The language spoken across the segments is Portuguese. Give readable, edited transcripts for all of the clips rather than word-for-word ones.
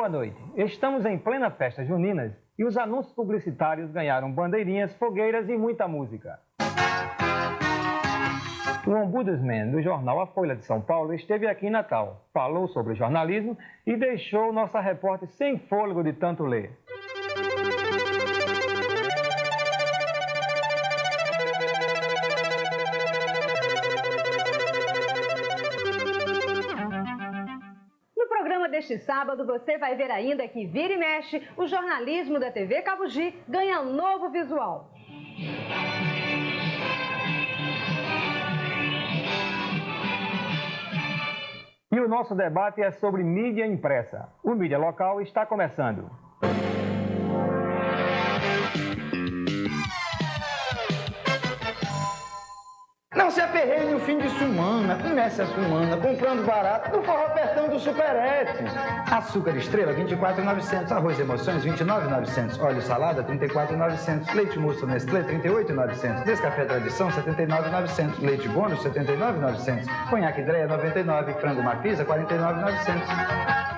Boa noite. Estamos em plena festa juninas e os anúncios publicitários ganharam bandeirinhas, fogueiras e muita música. O ombudsman do jornal A Folha de São Paulo esteve aqui em Natal, falou sobre jornalismo e deixou nossa repórter sem fôlego de tanto ler. Deste sábado, você vai ver ainda que vira e mexe, o jornalismo da TV Cabugi ganha um novo visual. E o nosso debate é sobre mídia impressa. O Mídia Local está começando. Não se aperreie no fim de semana, comece a semana comprando barato no Forró Pertão do Superete. Açúcar Estrela, 24,900. Arroz Emoções, 29,900. Óleo Salada, 34,900. Leite Moça Nestlé, 38,900. Nescafé Tradição, 79,900. Leite Bônus, 79,900. Conhaque Dreia, 99. Frango Mafisa, 49,900.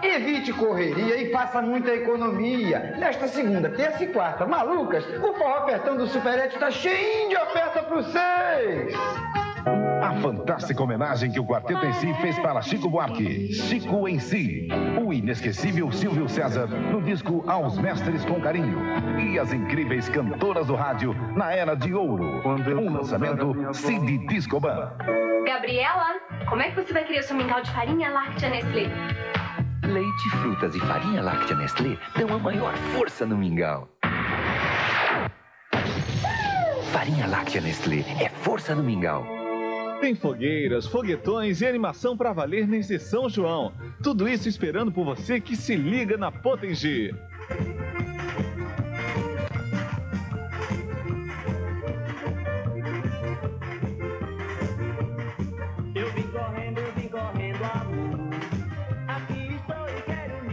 Evite correria e faça muita economia. Nesta segunda, terça e quarta, malucas, o Forró Pertão do Superete está cheio de oferta para vocês. A fantástica homenagem que o Quarteto em Si fez para Chico Buarque. Chico em Si. O inesquecível Silvio César no disco Aos Mestres com Carinho. E as incríveis cantoras do rádio na Era de Ouro. Um lançamento Cid Disco Band. Gabriela, como é que você vai querer seu mingau de farinha láctea Nestlé? Leite, frutas e farinha láctea Nestlé dão a maior força no mingau. Farinha láctea Nestlé é força no mingau. Tem fogueiras, foguetões e animação para valer nesse São João. Tudo isso esperando por você que se liga na Potengi.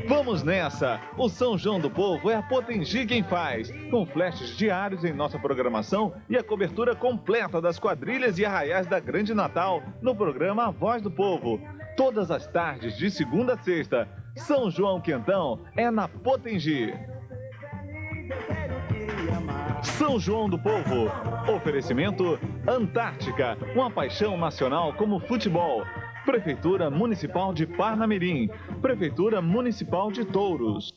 Vamos nessa! O São João do Povo é a Potengi quem faz, com flashes diários em nossa programação e a cobertura completa das quadrilhas e arraiais da Grande Natal no programa A Voz do Povo. Todas as tardes, de segunda a sexta. São João Quentão é na Potengi. São João do Povo. Oferecimento Antártica, uma paixão nacional como futebol. Prefeitura Municipal de Parnamirim. Prefeitura Municipal de Touros.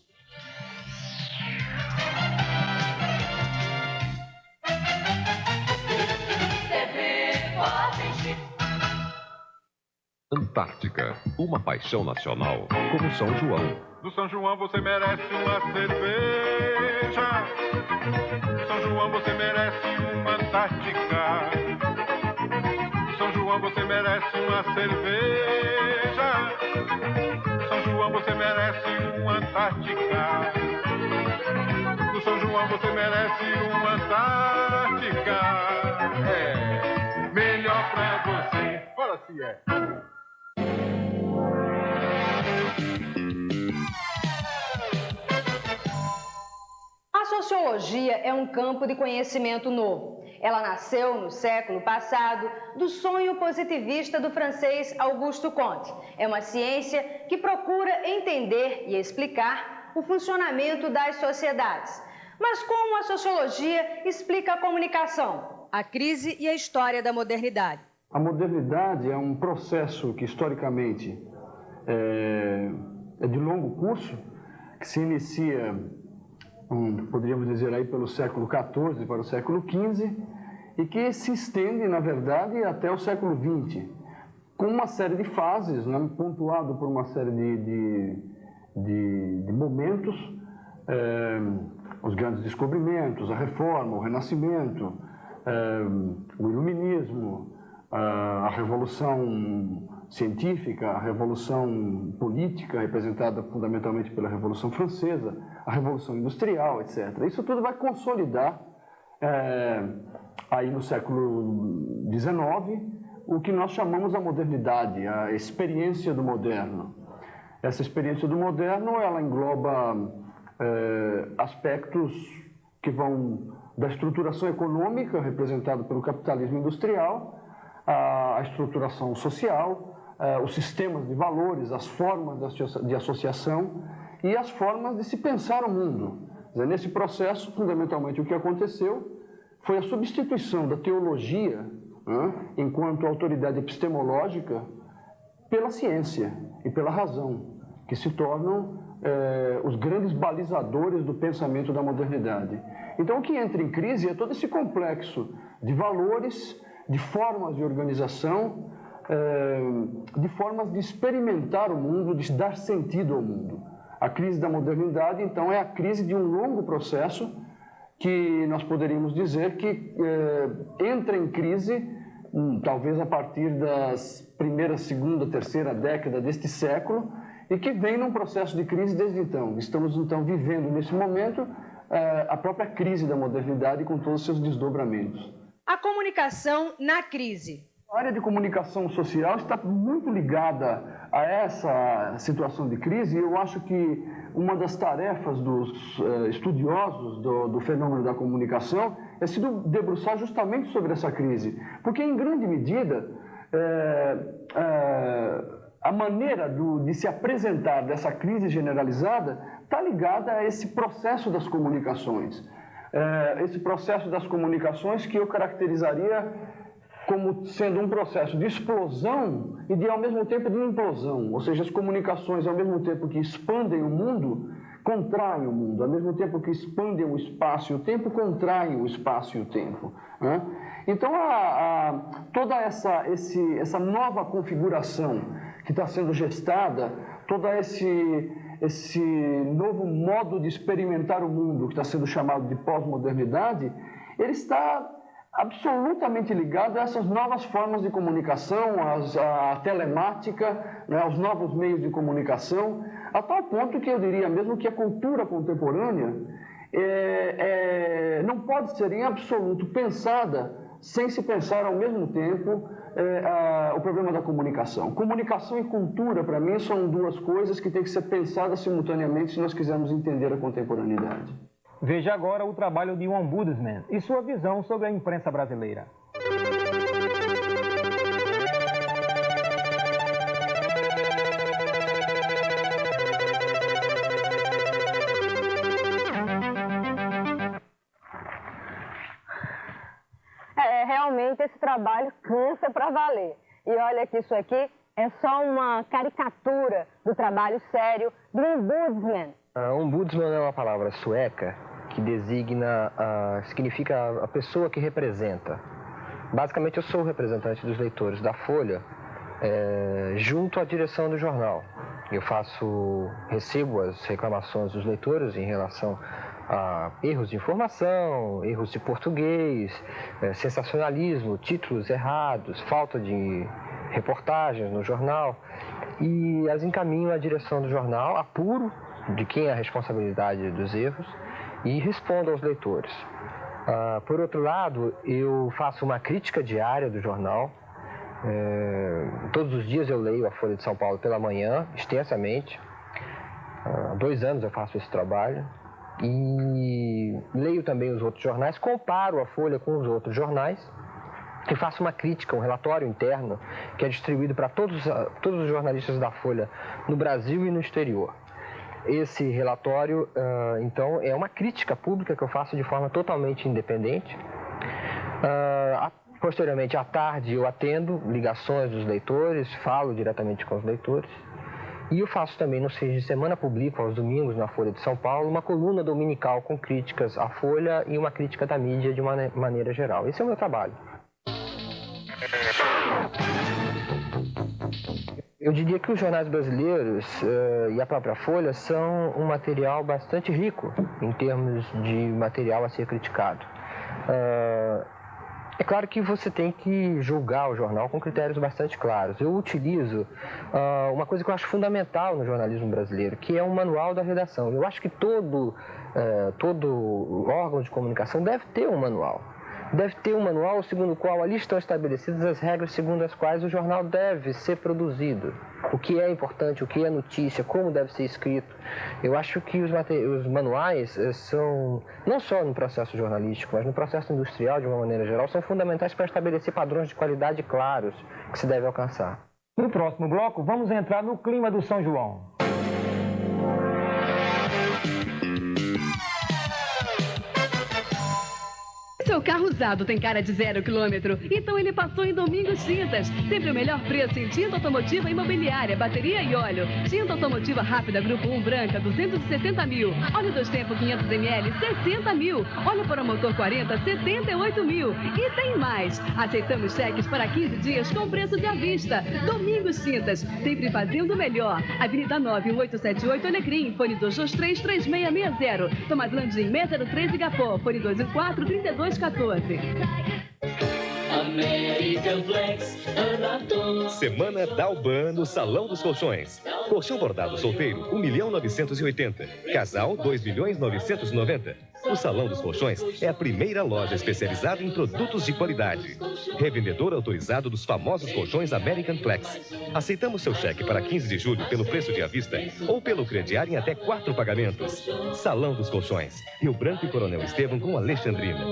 Antártica, uma paixão nacional como São João. No São João você merece uma cerveja. No São João você merece uma Antártica. São João você merece uma cerveja. São João você merece uma Antártica. No São João você merece uma Antártica. É melhor pra você. Fala se é. A sociologia é um campo de conhecimento novo. Ela nasceu no século passado do sonho positivista do francês Auguste Comte. É uma ciência que procura entender e explicar o funcionamento das sociedades. Mas como a sociologia explica a comunicação, a crise e a história da modernidade? A modernidade é um processo que historicamente é de longo curso, que se inicia, poderíamos dizer aí, pelo século XIV para o século XV, e que se estende, na verdade, até o século XX, com uma série de fases, né, pontuado por uma série de momentos, os grandes descobrimentos, a Reforma, o Renascimento, o Iluminismo, a Revolução Científica, a Revolução Política, representada fundamentalmente pela Revolução Francesa, a Revolução Industrial, etc. Isso tudo vai consolidar, aí no século XIX, o que nós chamamos a modernidade, a experiência do moderno. Essa experiência do moderno, ela engloba aspectos que vão da estruturação econômica, representada pelo capitalismo industrial, a estruturação social, os sistemas de valores, as formas de associação e as formas de se pensar o mundo. Quer dizer, nesse processo, fundamentalmente, o que aconteceu foi a substituição da teologia, né, enquanto autoridade epistemológica, pela ciência e pela razão, que se tornam os grandes balizadores do pensamento da modernidade. Então, o que entra em crise é todo esse complexo de valores, de formas de organização, de formas de experimentar o mundo, de dar sentido ao mundo. A crise da modernidade, então, é a crise de um longo processo que nós poderíamos dizer que entra em crise, talvez a partir das primeira, segunda, terceira década deste século, e que vem num processo de crise desde então. Estamos, então, vivendo, nesse momento, a própria crise da modernidade com todos os seus desdobramentos. A comunicação na crise. A área de comunicação social está muito ligada a essa situação de crise, e eu acho que uma das tarefas dos estudiosos do fenômeno da comunicação é se debruçar justamente sobre essa crise, porque, em grande medida, a maneira de se apresentar dessa crise generalizada está ligada a esse processo das comunicações. Esse processo das comunicações que eu caracterizaria como sendo um processo de explosão e ao mesmo tempo de implosão. Ou seja, as comunicações, ao mesmo tempo que expandem o mundo, contraem o mundo. Ao mesmo tempo que expandem o espaço e o tempo, contraem o espaço e o tempo, né? Então, toda essa nova configuração que está sendo gestada, todo esse novo modo de experimentar o mundo, que está sendo chamado de pós-modernidade, ele está absolutamente ligado a essas novas formas de comunicação, à telemática, né, aos novos meios de comunicação, a tal ponto que eu diria mesmo que a cultura contemporânea não pode ser em absoluto pensada sem se pensar ao mesmo tempo o problema da comunicação. Comunicação e cultura, para mim, são duas coisas que têm que ser pensadas simultaneamente se nós quisermos entender a contemporaneidade. Veja agora o trabalho de um ombudsman e sua visão sobre a imprensa brasileira. Realmente esse trabalho cansa para valer. E olha que isso aqui é só uma caricatura do trabalho sério do ombudsman. Ombudsman é uma palavra sueca que significa a pessoa que representa. Basicamente, eu sou o representante dos leitores da Folha, junto à direção do jornal. Eu recebo as reclamações dos leitores em relação a erros de informação, erros de português, sensacionalismo, títulos errados, falta de reportagens no jornal, e as encaminho à direção do jornal, apuro de quem é a responsabilidade dos erros e respondo aos leitores. Por outro lado, eu faço uma crítica diária do jornal. Todos os dias eu leio a Folha de São Paulo pela manhã, extensamente. Há 2 anos eu faço esse trabalho. E leio também os outros jornais, comparo a Folha com os outros jornais e faço uma crítica, um relatório interno que é distribuído para todos os jornalistas da Folha no Brasil e no exterior. Esse relatório, então, é uma crítica pública que eu faço de forma totalmente independente. Posteriormente, à tarde, eu atendo ligações dos leitores, falo diretamente com os leitores. E eu faço também, nos fins de semana, publico aos domingos na Folha de São Paulo uma coluna dominical com críticas à Folha e uma crítica da mídia de uma maneira geral. Esse é o meu trabalho. Eu diria que os jornais brasileiros e a própria Folha são um material bastante rico em termos de material a ser criticado. É claro que você tem que julgar o jornal com critérios bastante claros. Eu utilizo uma coisa que eu acho fundamental no jornalismo brasileiro, que é um manual da redação. Eu acho que todo órgão de comunicação deve ter um manual. Deve ter um manual segundo o qual ali estão estabelecidas as regras segundo as quais o jornal deve ser produzido. O que é importante, o que é notícia, como deve ser escrito. Eu acho que os manuais são, não só no processo jornalístico, mas no processo industrial, de uma maneira geral, são fundamentais para estabelecer padrões de qualidade claros que se deve alcançar. No próximo bloco, vamos entrar no clima do São João. Seu carro usado tem cara de 0 quilômetro? Então ele passou em Domingos Tintas. Sempre o melhor preço em tinta automotiva imobiliária, bateria e óleo. Tinta automotiva rápida, grupo 1 branca, 270 mil. Óleo 2 tempo 500 ml, 60 mil. Óleo para motor 40, 78 mil. E tem mais. Aceitamos cheques para 15 dias com preço de à vista. Domingos Tintas, sempre fazendo o melhor. Avenida 9, 1878 Alecrim, fone 223-3660. Tomás Landim, 603 Igapó, fone 214-3214. American Flex, Anatom. Semana Dalban no Salão dos Colchões. Colchão bordado solteiro, 1.980.000. Casal, 2.990.000. O Salão dos Colchões é a primeira loja especializada em produtos de qualidade. Revendedor autorizado dos famosos colchões American Flex. Aceitamos seu cheque para 15 de julho pelo preço de à vista ou pelo crediário em até 4 pagamentos. Salão dos Colchões. Rio Branco e Coronel Estevam com Alexandrina.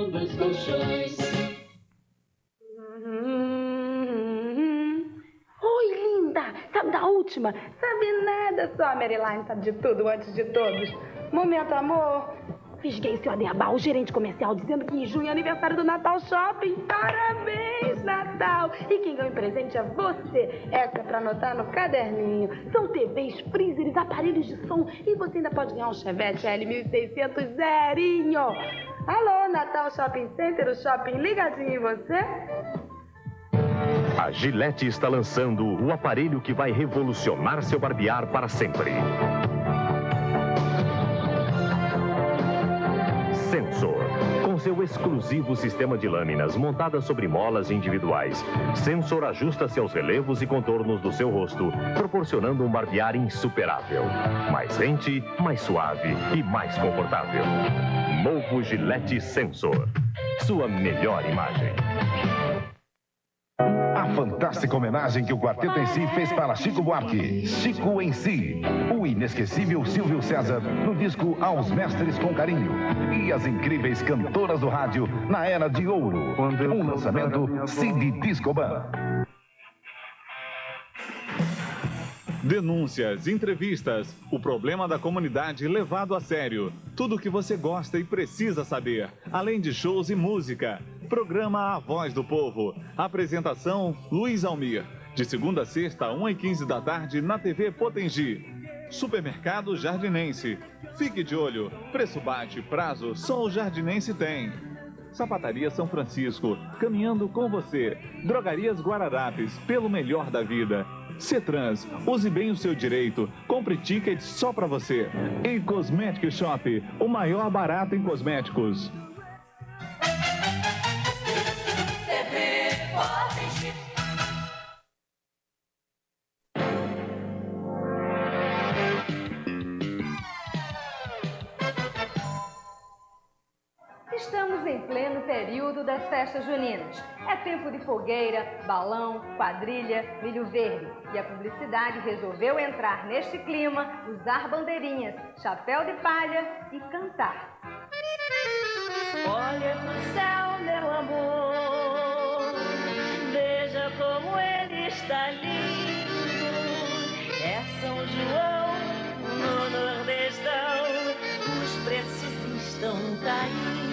Oi, linda! Sabe da última? Sabe nada, só a Maryline sabe de tudo antes de todos. Momento, amor. Fisguei seu Aderbal, o gerente comercial, dizendo que em junho é aniversário do Natal Shopping. Parabéns, Natal! E quem ganha o presente é você. Essa é pra anotar no caderninho. São TVs, freezers, aparelhos de som e você ainda pode ganhar um Chevette L1600 zerinho. Alô, Natal Shopping Center, o shopping ligadinho em você? A Gillette está lançando o aparelho que vai revolucionar seu barbear para sempre. Sensor. Com seu exclusivo sistema de lâminas montadas sobre molas individuais, Sensor ajusta-se aos relevos e contornos do seu rosto, proporcionando um barbear insuperável. Mais rente, mais suave e mais confortável. Novo Gillette Sensor. Sua melhor imagem. A fantástica homenagem que o Quarteto em Si fez para Chico Buarque. Chico em Si. O inesquecível Silvio César no disco Aos Mestres com Carinho. E as incríveis cantoras do rádio na Era de Ouro. Um lançamento Cid Disco Band. Denúncias, entrevistas, o problema da comunidade levado a sério. Tudo o que você gosta e precisa saber, além de shows e música. Programa A Voz do Povo. Apresentação, Luiz Almir. De segunda a sexta, 1h15 da tarde, na TV Potengi. Supermercado Jardinense. Fique de olho. Preço bate, prazo, só o Jardinense tem. Sapataria São Francisco, caminhando com você. Drogarias Guararapes, pelo melhor da vida. Cetrans, use bem o seu direito. Compre tickets só pra você. E Cosmetic Shop, o maior barato em cosméticos. Estamos em pleno período das festas juninas. É tempo de fogueira, balão, quadrilha, milho verde. E a publicidade resolveu entrar neste clima, usar bandeirinhas, chapéu de palha e cantar. Olha pro céu, meu amor, veja como ele está lindo. É São João, no Nordestão, os preços estão caindo.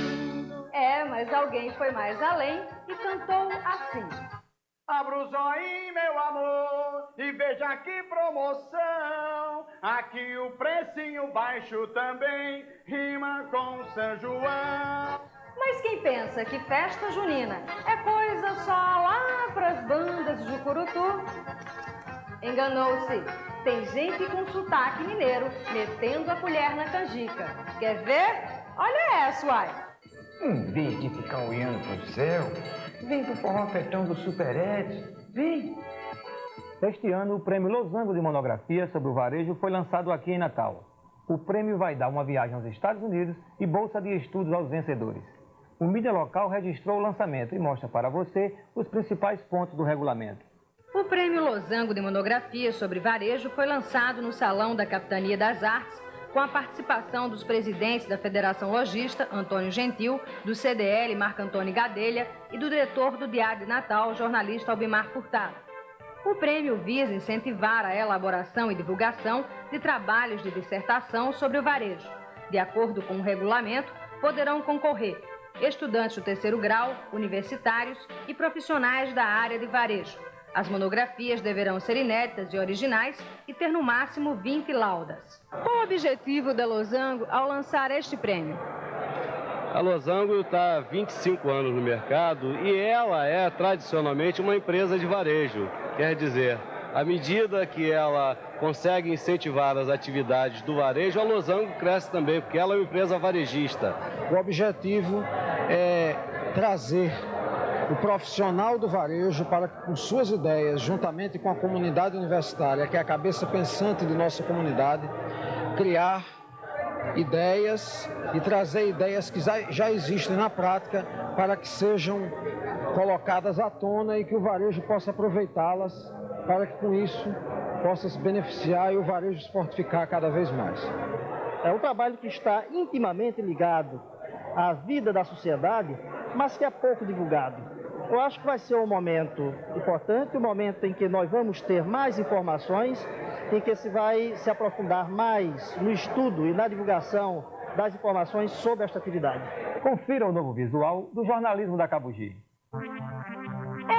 É, mas alguém foi mais além e cantou assim. Abra o zóio, meu amor, e veja que promoção. Aqui o precinho baixo também rima com São João. Mas quem pensa que festa junina é coisa só lá pras bandas de Jucurutu, enganou-se. Tem gente com sotaque mineiro metendo a colher na canjica. Quer ver? Olha essa, uai. Em vez de ficar olhando pro céu, vem pro forró petão do Superete. Vem! Este ano, o prêmio Losango de Monografia sobre o Varejo foi lançado aqui em Natal. O prêmio vai dar uma viagem aos Estados Unidos e bolsa de estudos aos vencedores. O mídia local registrou o lançamento e mostra para você os principais pontos do regulamento. O prêmio Losango de Monografia sobre Varejo foi lançado no Salão da Capitania das Artes, com a participação dos presidentes da Federação Logista, Antônio Gentil, do CDL, Marco Antônio Gadelha, e do diretor do Diário de Natal, jornalista Albimar Furtado. O prêmio visa incentivar a elaboração e divulgação de trabalhos de dissertação sobre o varejo. De acordo com o regulamento, poderão concorrer estudantes do terceiro grau, universitários e profissionais da área de varejo. As monografias deverão ser inéditas e originais e ter no máximo 20 laudas. Qual o objetivo da Losango ao lançar este prêmio? A Losango está há 25 anos no mercado e ela é tradicionalmente uma empresa de varejo. Quer dizer, à medida que ela consegue incentivar as atividades do varejo, a Losango cresce também, porque ela é uma empresa varejista. O objetivo é trazer o profissional do varejo para, com suas ideias, juntamente com a comunidade universitária, que é a cabeça pensante de nossa comunidade, criar ideias e trazer ideias que já existem na prática para que sejam colocadas à tona e que o varejo possa aproveitá-las para que com isso possa se beneficiar e o varejo se fortificar cada vez mais. É um trabalho que está intimamente ligado à vida da sociedade, mas que é pouco divulgado. Eu acho que vai ser um momento importante, um momento em que nós vamos ter mais informações, em que se vai se aprofundar mais no estudo e na divulgação das informações sobre esta atividade. Confira o novo visual do jornalismo da Cabugi.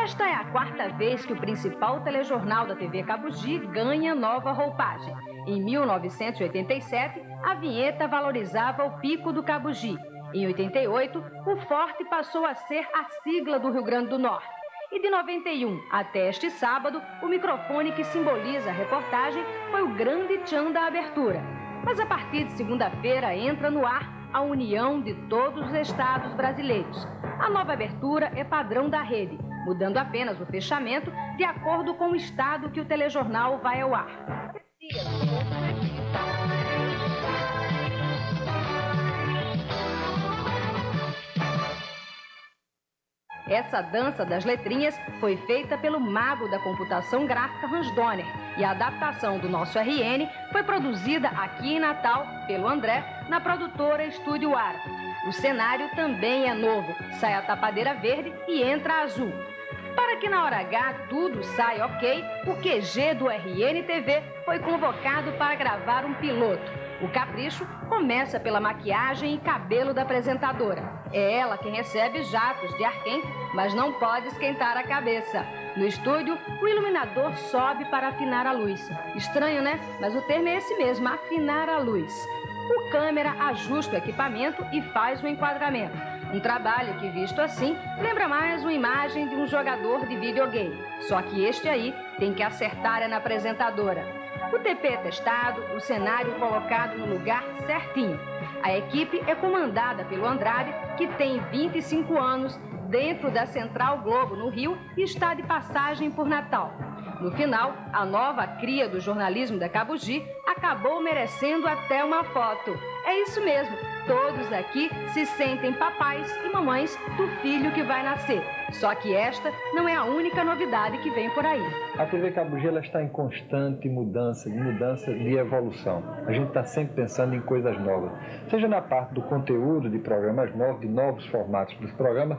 Esta é a quarta vez que o principal telejornal da TV Cabugi ganha nova roupagem. Em 1987, a vinheta valorizava o pico do Cabugi. Em 88, o Forte passou a ser a sigla do Rio Grande do Norte. E de 91 até este sábado, o microfone que simboliza a reportagem foi o grande tchan da abertura. Mas a partir de segunda-feira entra no ar a união de todos os estados brasileiros. A nova abertura é padrão da rede, mudando apenas o fechamento de acordo com o estado que o telejornal vai ao ar. Essa dança das letrinhas foi feita pelo mago da computação gráfica Hans Donner e a adaptação do nosso RN foi produzida aqui em Natal pelo André, na produtora Estúdio Aro. O cenário também é novo, sai a tapadeira verde e entra a azul. Para que na hora H tudo saia ok, o QG do RN TV foi convocado para gravar um piloto. O capricho começa pela maquiagem e cabelo da apresentadora. É ela quem recebe jatos de ar quente, mas não pode esquentar a cabeça. No estúdio, o iluminador sobe para afinar a luz. Estranho, né? Mas o termo é esse mesmo, afinar a luz. O câmera ajusta o equipamento e faz o enquadramento. Um trabalho que, visto assim, lembra mais uma imagem de um jogador de videogame. Só que este aí tem que acertar na apresentadora. O TP é testado, o cenário colocado no lugar certinho. A equipe é comandada pelo Andrade, que tem 25 anos dentro da Central Globo, no Rio, e está de passagem por Natal. No final, a nova cria do jornalismo da Cabugi acabou merecendo até uma foto. É isso mesmo, todos aqui se sentem papais e mamães do filho que vai nascer. Só que esta não é a única novidade que vem por aí. A TV Cabugi ela está em constante mudança de evolução. A gente está sempre pensando em coisas novas, seja na parte do conteúdo de programas novos, de novos formatos dos programas,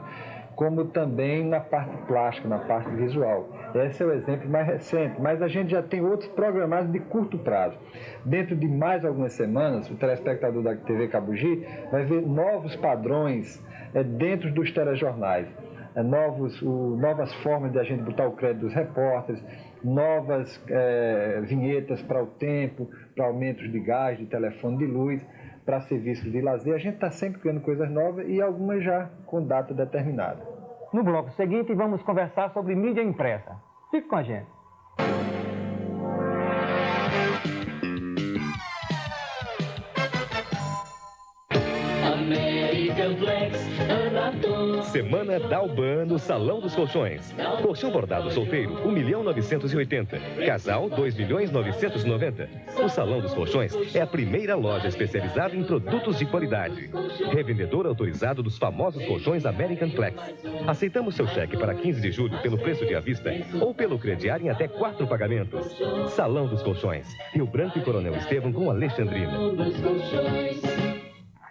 como também na parte plástica, na parte visual. Esse é o exemplo mais recente, mas a gente já tem outros programados de curto prazo. Dentro de mais algumas semanas, o telespectador da TV Cabugi vai ver novos padrões dentro dos telejornais. Novas formas de a gente botar o crédito dos repórteres, novas vinhetas para o tempo, para aumentos de gás, de telefone, de luz, para serviços de lazer. A gente está sempre criando coisas novas e algumas já com data determinada. No bloco seguinte, vamos conversar sobre mídia impressa. Fique com a gente. Semana Dalban no Salão dos Colchões. Colchão bordado solteiro, 1.980.000. Casal, 2.990.000. O Salão dos Colchões é a primeira loja especializada em produtos de qualidade. Revendedor autorizado dos famosos colchões American Flex. Aceitamos seu cheque para 15 de julho pelo preço de à vista ou pelo crediário em até 4 pagamentos. Salão dos Colchões. Rio Branco e Coronel Estevam com Alexandrina.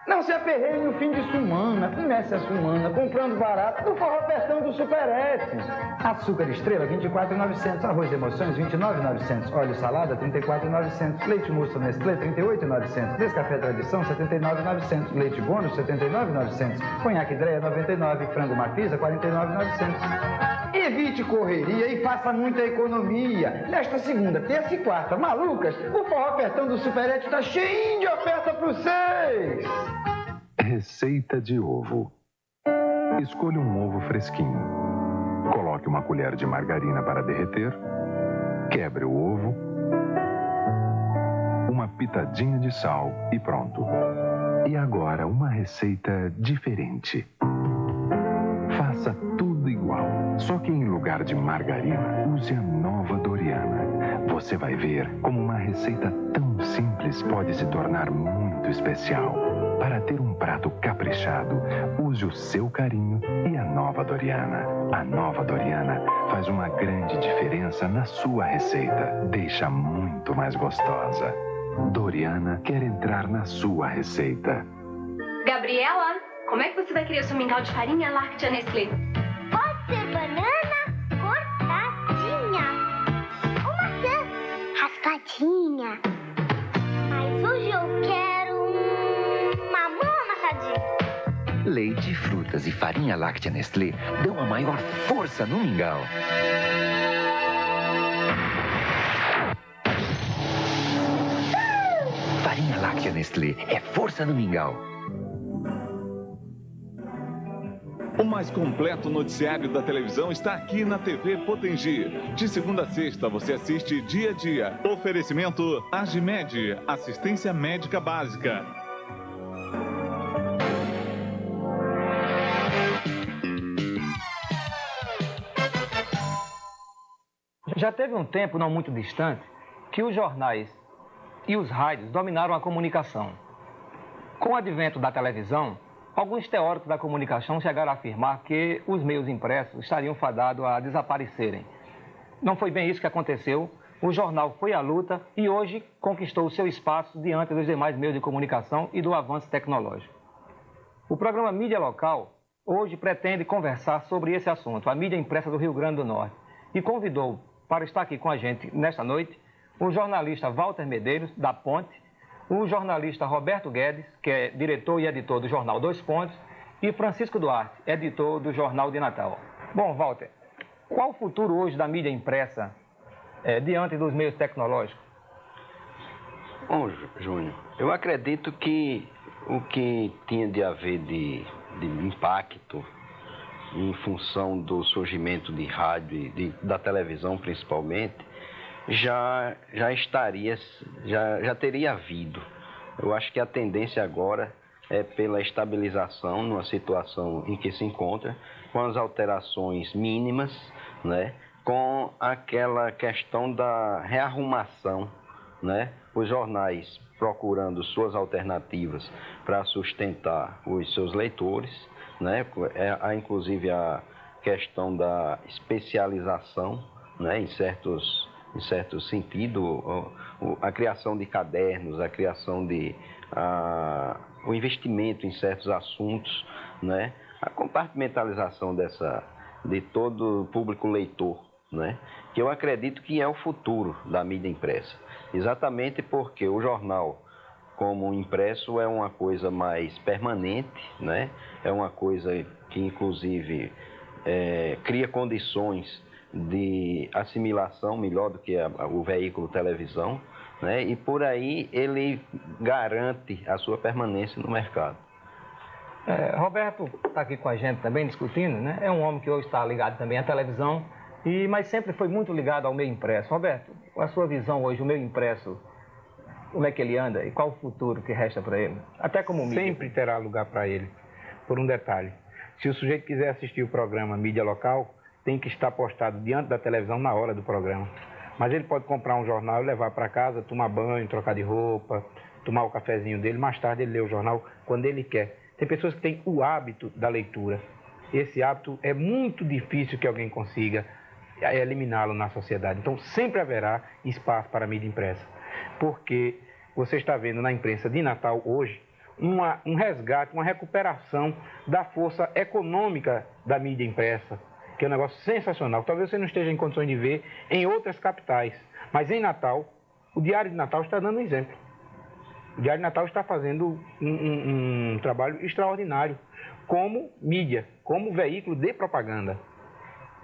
Não se aperreie no fim de semana, comece a semana comprando barato no Forró-Pertão do Superete. Açúcar Estrela, 24,900. Arroz Emoções, 29,900. Óleo Salada, 34,900. Leite Moça Nestlé, 38,900. Descafé Tradição, 79,900. Leite Bônus, 79,900. Conhaque Dreia, 99. Frango Marfisa, 49,900. Evite correria e faça muita economia. Nesta segunda, terça e quarta, malucas, o Forró-Pertão do Superete está cheio de oferta para vocês. Receita de ovo. Escolha um ovo fresquinho. Coloque uma colher de margarina para derreter. Quebre o ovo. Uma pitadinha de sal e pronto. E agora uma receita diferente. Faça tudo igual, só que em lugar de margarina, use a nova Doriana. Você vai ver como uma receita tão simples pode se tornar muito especial. Para ter um prato caprichado, use o seu carinho e a nova Doriana. A nova Doriana faz uma grande diferença na sua receita. Deixa muito mais gostosa. Doriana quer entrar na sua receita. Gabriela, como é que você vai querer seu mingau de farinha láctea Nestlé? Pode ser banana cortadinha ou maçã raspadinha. Mas hoje eu quero mamão amassadinho. Leite, frutas e farinha láctea Nestlé dão a maior força no mingau. Farinha láctea Nestlé é força no mingau. O mais completo noticiário da televisão está aqui na TV Potengi. De segunda a sexta, você assiste Dia a Dia. Oferecimento Agimed, assistência médica básica. Já teve um tempo não muito distante que os jornais e os rádios dominaram a comunicação. Com o advento da televisão, alguns teóricos da comunicação chegaram a afirmar que os meios impressos estariam fadados a desaparecerem. Não foi bem isso que aconteceu. O jornal foi à luta e hoje conquistou o seu espaço diante dos demais meios de comunicação e do avanço tecnológico. O programa Mídia Local hoje pretende conversar sobre esse assunto, a mídia impressa do Rio Grande do Norte, e convidou para estar aqui com a gente nesta noite o jornalista Walter Medeiros, da Ponte, o jornalista Roberto Guedes, que é diretor e editor do jornal Dois Pontos, e Francisco Duarte, editor do Jornal de Natal. Bom, Walter, qual o futuro hoje da mídia impressa diante dos meios tecnológicos? Bom, Júnior, eu acredito que o que tinha de haver de impacto em função do surgimento de rádio e da televisão principalmente, já teria havido. Eu acho que a tendência agora é pela estabilização numa situação em que se encontra, com as alterações mínimas, né, com aquela questão da rearrumação, né, os jornais procurando suas alternativas para sustentar os seus leitores, né, há inclusive a questão da especialização, né, em certo sentido, a criação de cadernos, a criação o investimento em certos assuntos, né? A compartimentalização de todo o público leitor, né? Que eu acredito que é o futuro da mídia impressa. Exatamente porque o jornal, como impresso, é uma coisa mais permanente, né? É uma coisa que, inclusive, cria condições de assimilação melhor do que o veículo televisão, né? E por aí ele garante a sua permanência no mercado. Roberto está aqui com a gente também discutindo, né? É um homem que hoje está ligado também à televisão, mas sempre foi muito ligado ao meio impresso. Roberto, qual a sua visão hoje, o meio impresso, como é que ele anda e qual o futuro que resta para ele? Até como mídia. Sempre terá lugar para ele, por um detalhe. Se o sujeito quiser assistir o programa Mídia Local, tem que estar postado diante da televisão na hora do programa. Mas ele pode comprar um jornal e levar para casa, tomar banho, trocar de roupa, tomar o cafezinho dele. Mais tarde ele lê o jornal quando ele quer. Tem pessoas que têm o hábito da leitura. Esse hábito é muito difícil que alguém consiga eliminá-lo na sociedade. Então sempre haverá espaço para a mídia impressa. Porque você está vendo na imprensa de Natal hoje um resgate, uma recuperação da força econômica da mídia impressa, que é um negócio sensacional. Talvez você não esteja em condições de ver em outras capitais, mas em Natal, o Diário de Natal está dando um exemplo. O Diário de Natal está fazendo um trabalho extraordinário como mídia, como veículo de propaganda.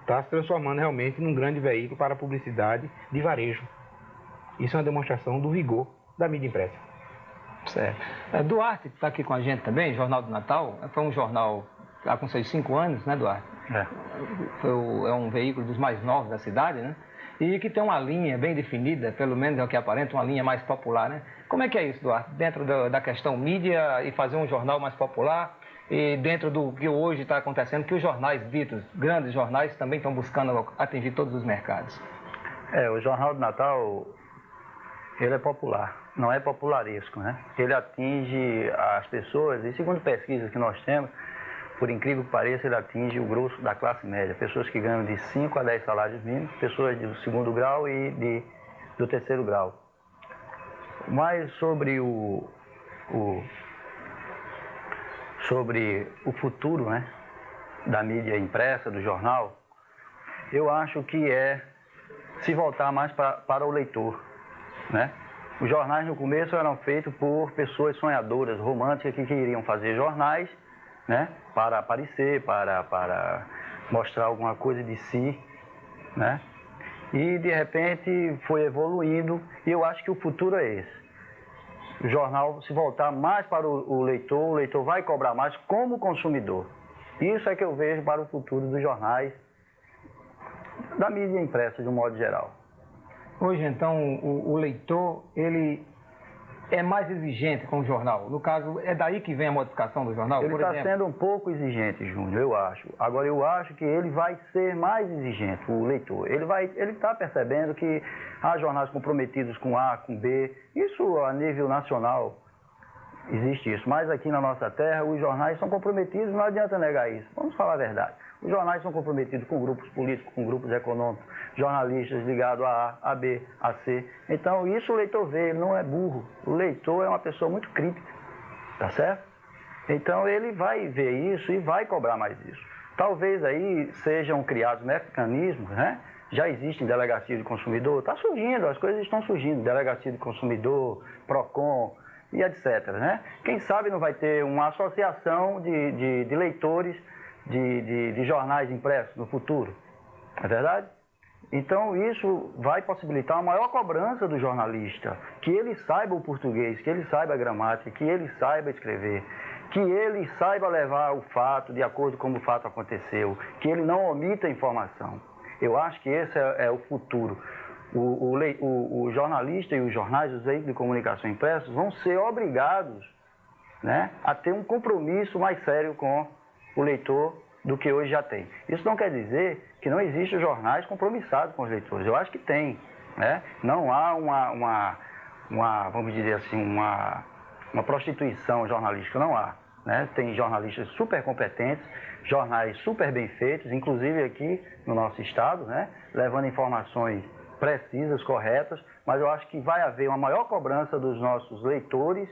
Está se transformando realmente num grande veículo para a publicidade de varejo. Isso é uma demonstração do vigor da mídia impressa. Certo. Duarte está aqui com a gente também, Jornal do Natal. Foi um jornal há com seus 5 anos, né, Duarte? É um veículo dos mais novos da cidade, né? E que tem uma linha bem definida, pelo menos é o que aparenta, uma linha mais popular, né? Como é que é isso, Duarte? Dentro da questão mídia e fazer um jornal mais popular e dentro do que hoje está acontecendo, que os jornais ditos, grandes jornais, também estão buscando atingir todos os mercados. O Jornal do Natal, ele é popular, não é popularesco, né? Ele atinge as pessoas, e segundo pesquisas que nós temos, por incrível que pareça, ele atinge o grosso da classe média. Pessoas que ganham de 5 a 10 salários mínimos, pessoas do 2º grau e do 3º grau. Mas sobre o futuro, né, da mídia impressa, do jornal, eu acho que é se voltar mais para o leitor, né? Os jornais no começo eram feitos por pessoas sonhadoras, românticas, que queriam fazer jornais, né, para aparecer, para mostrar alguma coisa de si, né? E de repente foi evoluindo e eu acho que o futuro é esse. O jornal se voltar mais para o leitor vai cobrar mais como consumidor. Isso é que eu vejo para o futuro dos jornais, da mídia impressa de um modo geral. Hoje, então, o leitor, ele é mais exigente com o jornal. No caso, é daí que vem a modificação do jornal? Ele está sendo um pouco exigente, Júnior, eu acho. Agora, eu acho que ele vai ser mais exigente, o leitor. Ele está percebendo que há jornais comprometidos com A, com B. Isso, a nível nacional, existe isso. Mas aqui na nossa terra, os jornais são comprometidos, não adianta negar isso. Vamos falar a verdade. Os jornais são comprometidos com grupos políticos, com grupos econômicos, jornalistas ligados a A, a B, a C. Então, isso o leitor vê, ele não é burro. O leitor é uma pessoa muito crítica, tá certo? Então, ele vai ver isso e vai cobrar mais isso. Talvez aí sejam criados mecanismos, né? Já existem delegacia de consumidor, está surgindo, as coisas estão surgindo, delegacia de consumidor, PROCON e etc, né? Quem sabe não vai ter uma associação de leitores de jornais impressos no futuro, não é verdade? Então isso vai possibilitar uma maior cobrança do jornalista, que ele saiba o português, que ele saiba a gramática, que ele saiba escrever, que ele saiba levar o fato de acordo com como o fato aconteceu, que ele não omita a informação. Eu acho que esse é o futuro. O jornalista e os jornais, os veículos de comunicação impressos, vão ser obrigados, né, a ter um compromisso mais sério com o leitor do que hoje já tem. Isso não quer dizer que não existem jornais compromissados com os leitores. Eu acho que tem, né? Não há vamos dizer assim, uma prostituição jornalística, não há, né? Tem jornalistas super competentes, jornais super bem feitos, inclusive aqui no nosso estado, né? Levando informações precisas, corretas, mas eu acho que vai haver uma maior cobrança dos nossos leitores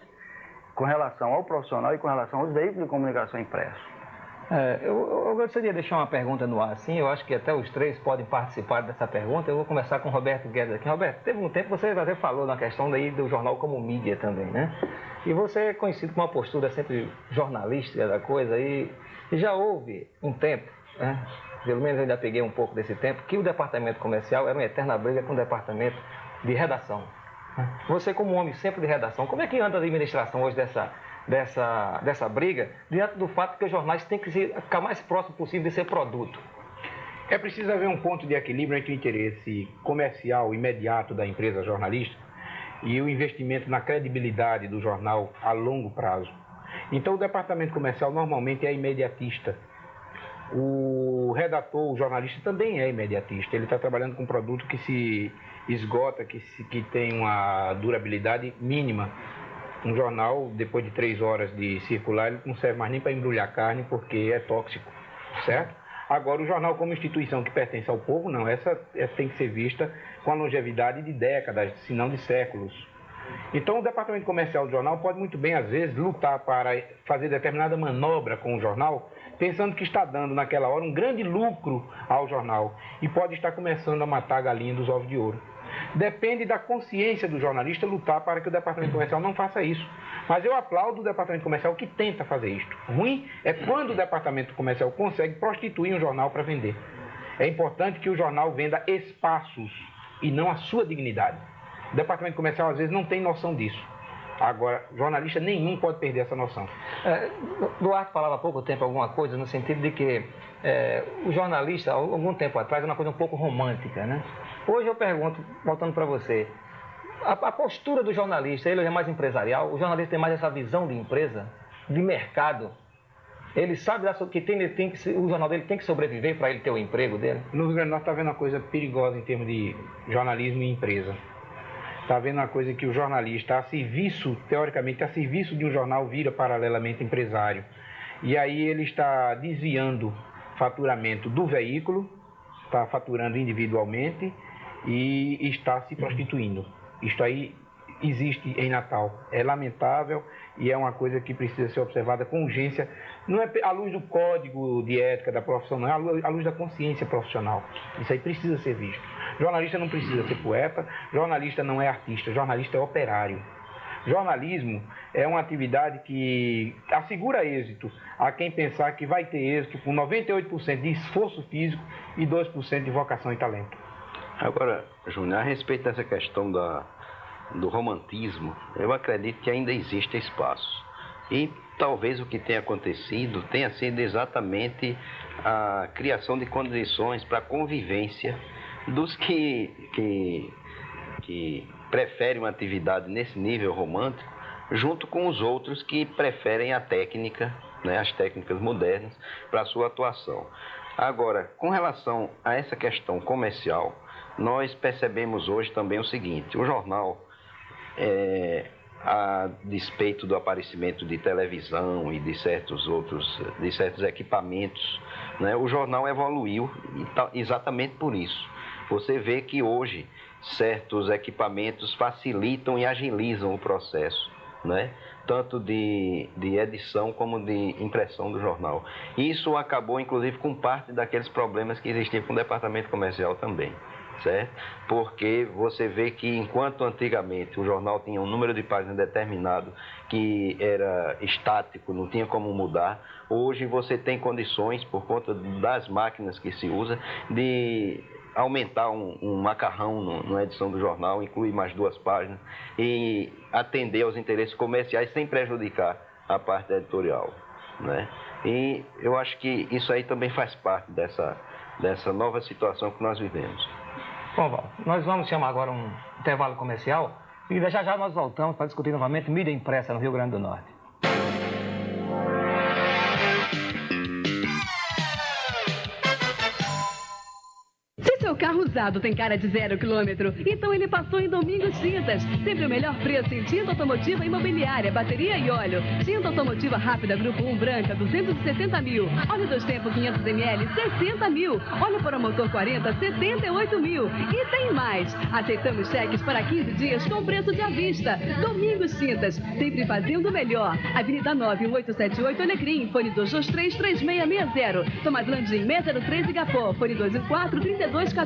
com relação ao profissional e com relação aos veículos de comunicação impressos. Eu gostaria de deixar uma pergunta no ar, assim, eu acho que até os três podem participar dessa pergunta. Eu vou começar com o Roberto Guedes aqui. Roberto, teve um tempo, você até falou na questão daí do jornal como mídia também, né? E você é conhecido com uma postura sempre jornalística da coisa, e já houve um tempo, né? Pelo menos eu ainda peguei um pouco desse tempo, que o departamento comercial era uma eterna briga com o departamento de redação. Você, como homem sempre de redação, como é que anda a administração hoje dessa briga, diante do fato que os jornais têm que ficar mais próximo possível de ser produto? É preciso haver um ponto de equilíbrio entre o interesse comercial imediato da empresa jornalista e o investimento na credibilidade do jornal a longo prazo. Então, o departamento comercial normalmente é imediatista. O redator, o jornalista, também é imediatista. Ele está trabalhando com um produto que se esgota, que tem uma durabilidade mínima. Um jornal, depois de 3 horas de circular, ele não serve mais nem para embrulhar carne, porque é tóxico, certo? Agora, o jornal como instituição que pertence ao povo, não. Essa tem que ser vista com a longevidade de décadas, se não de séculos. Então, o departamento comercial do jornal pode muito bem, às vezes, lutar para fazer determinada manobra com o jornal, pensando que está dando, naquela hora, um grande lucro ao jornal e pode estar começando a matar a galinha dos ovos de ouro. Depende da consciência do jornalista lutar para que o departamento comercial não faça isso. Mas eu aplaudo o departamento comercial que tenta fazer isto. Ruim é quando o departamento comercial consegue prostituir um jornal para vender. É importante que o jornal venda espaços e não a sua dignidade. O departamento comercial, às vezes, não tem noção disso. Agora, jornalista nenhum pode perder essa noção. Duarte falava há pouco tempo alguma coisa no sentido de que o jornalista, algum tempo atrás, era uma coisa um pouco romântica, né? Hoje eu pergunto, voltando para você, a postura do jornalista, ele é mais empresarial? O jornalista tem mais essa visão de empresa, de mercado? Ele sabe que o jornal dele tem que sobreviver para ele ter o emprego dele? No Rio Grande do Norte está vendo uma coisa perigosa em termos de jornalismo e empresa. Está vendo uma coisa que o jornalista, teoricamente, a serviço de um jornal, vira paralelamente empresário. E aí ele está desviando faturamento do veículo, está faturando individualmente e está se prostituindo. Isto aí existe em Natal. É lamentável e é uma coisa que precisa ser observada com urgência. Não é à luz do código de ética da profissão, não, é à luz da consciência profissional. Isso aí precisa ser visto. Jornalista não precisa ser poeta, jornalista não é artista, jornalista é operário. Jornalismo é uma atividade que assegura êxito a quem pensar que vai ter êxito com 98% de esforço físico e 2% de vocação e talento. Agora, Júnior, a respeito dessa questão do romantismo, eu acredito que ainda existe espaço. E talvez o que tenha acontecido tenha sido exatamente a criação de condições para a convivência dos que preferem uma atividade nesse nível romântico, junto com os outros que preferem a técnica, né, as técnicas modernas, para a sua atuação. Agora, com relação a essa questão comercial, nós percebemos hoje também o seguinte: o jornal, a despeito do aparecimento de televisão e de certos equipamentos, né, o jornal evoluiu exatamente por isso. Você vê que hoje certos equipamentos facilitam e agilizam o processo, né? Tanto de edição como de impressão do jornal. Isso acabou, inclusive, com parte daqueles problemas que existiam com o departamento comercial também, certo? Porque você vê que, enquanto antigamente o jornal tinha um número de páginas determinado que era estático, não tinha como mudar, hoje você tem condições, por conta das máquinas que se usa, de aumentar um macarrão na edição do jornal, incluir mais 2 páginas e atender aos interesses comerciais sem prejudicar a parte editorial, né? E eu acho que isso aí também faz parte dessa nova situação que nós vivemos. Bom, Val, nós vamos chamar agora um intervalo comercial e já já nós voltamos para discutir novamente mídia impressa no Rio Grande do Norte. Seu carro usado tem cara de 0 quilômetro, então ele passou em Domingos Tintas. Sempre o melhor preço em tinta automotiva imobiliária, bateria e óleo. Tinta automotiva rápida Grupo 1 branca, 270 mil. Óleo 2 tempo 500 ml, 60 mil. Óleo para motor 40, 78 mil. E tem mais. Aceitamos cheques para 15 dias com preço de à vista. Domingos Tintas, sempre fazendo o melhor. Avenida 91878 Alecrim, fone 223-3660. Tomás Landim, 603 Igapó, fone 214-3214.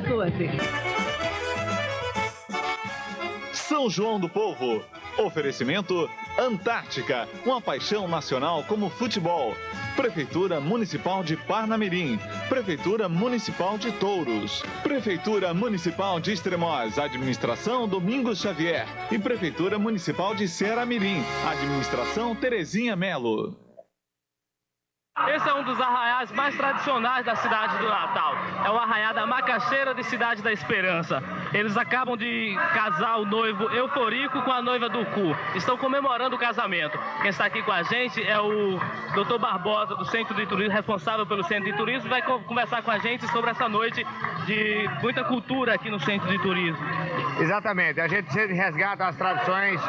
São João do Povo. Oferecimento Antártica, uma paixão nacional como futebol. Prefeitura Municipal de Parnamirim. Prefeitura Municipal de Touros. Prefeitura Municipal de Extremoz. Administração Domingos Xavier. E Prefeitura Municipal de Ceará-Mirim. Administração Terezinha Melo. Esse é um dos arraiais mais tradicionais da cidade do Natal. É o arraial da Macaxeira de Cidade da Esperança. Eles acabam de casar o noivo Euforico com a noiva do Cu. Estão comemorando o casamento. Quem está aqui com a gente é o Dr. Barbosa, do Centro de Turismo, responsável pelo Centro de Turismo, vai conversar com a gente sobre essa noite de muita cultura aqui no Centro de Turismo. Exatamente. A gente sempre resgata as tradições,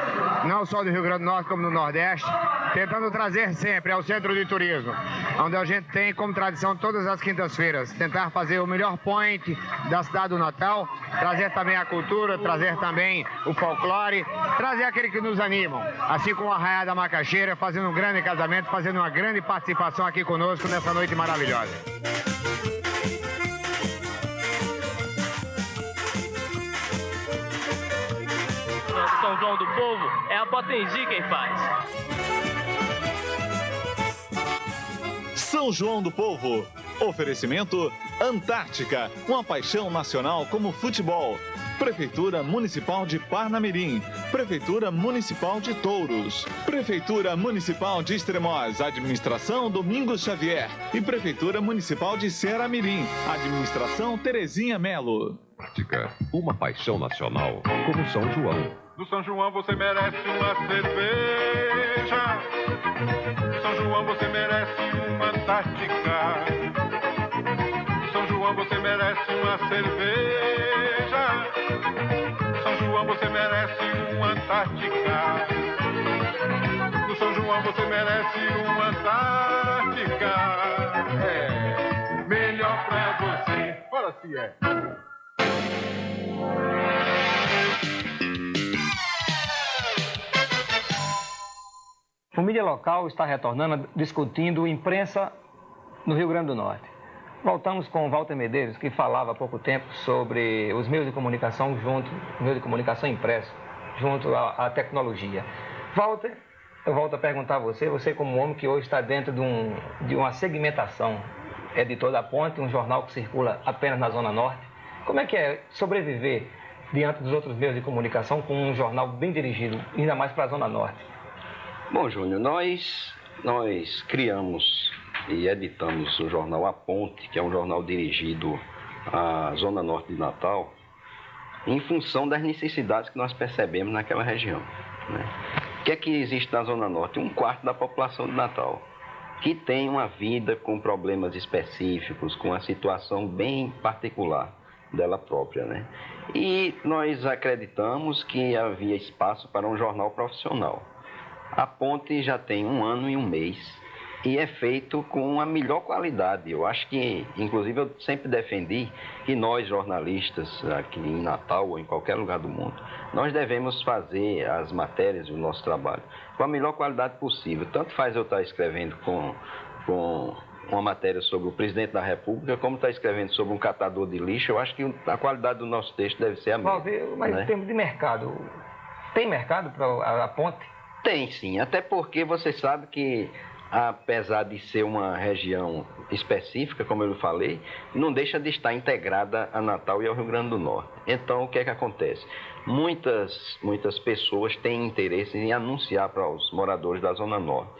não só do Rio Grande do Norte, como do Nordeste. tentando trazer sempre ao Centro de Turismo, onde a gente tem como tradição todas as quintas-feiras, tentar fazer o melhor point da cidade do Natal, trazer também a cultura, trazer também o folclore, trazer aquele que nos animam, assim como a Arraiá da Macaxeira, fazendo um grande casamento, fazendo uma grande participação aqui conosco nessa noite maravilhosa. São João do Povo, é a Potengi quem faz. São João do Povo. Oferecimento Antártica, uma paixão nacional como futebol. Prefeitura Municipal de Parnamirim, Prefeitura Municipal de Touros, Prefeitura Municipal de Extremoz, Administração Domingos Xavier e Prefeitura Municipal de Ceará-Mirim, Administração Terezinha Melo. Antártica, uma paixão nacional como São João. No São João você merece uma cerveja. São João você merece uma Antártica. São João você merece uma cerveja. São João você merece uma Antártica. No São João você merece uma Antártica. É melhor pra você. Ora se é. O Mídia Local está retornando discutindo imprensa no Rio Grande do Norte. Voltamos com o Walter Medeiros, que falava há pouco tempo sobre os meios de comunicação impresso, junto à tecnologia. Walter, eu volto a perguntar a você como homem que hoje está dentro de uma segmentação, editor da Ponte, um jornal que circula apenas na Zona Norte. Como é que é sobreviver diante dos outros meios de comunicação com um jornal bem dirigido, ainda mais para a Zona Norte? Bom, Júnior, nós criamos e editamos o jornal A Ponte, que é um jornal dirigido à Zona Norte de Natal, em função das necessidades que nós percebemos naquela região, né? O que é que existe na Zona Norte? 1/4 da população de Natal, que tem uma vida com problemas específicos, com uma situação bem particular dela própria, né? E nós acreditamos que havia espaço para um jornal profissional. A Ponte já tem 1 ano e 1 mês e é feito com a melhor qualidade. Eu acho que, inclusive, eu sempre defendi que nós, jornalistas, aqui em Natal ou em qualquer lugar do mundo, nós devemos fazer as matérias do nosso trabalho com a melhor qualidade possível. Tanto faz eu estar escrevendo com uma matéria sobre o presidente da República, como estar escrevendo sobre um catador de lixo. Eu acho que a qualidade do nosso texto deve ser a mesma. Mas né? Em termos de mercado, tem mercado para a Ponte? Tem sim, até porque você sabe que, apesar de ser uma região específica, como eu falei, não deixa de estar integrada a Natal e ao Rio Grande do Norte. Então, o que é que acontece? Muitas pessoas têm interesse em anunciar para os moradores da Zona Norte,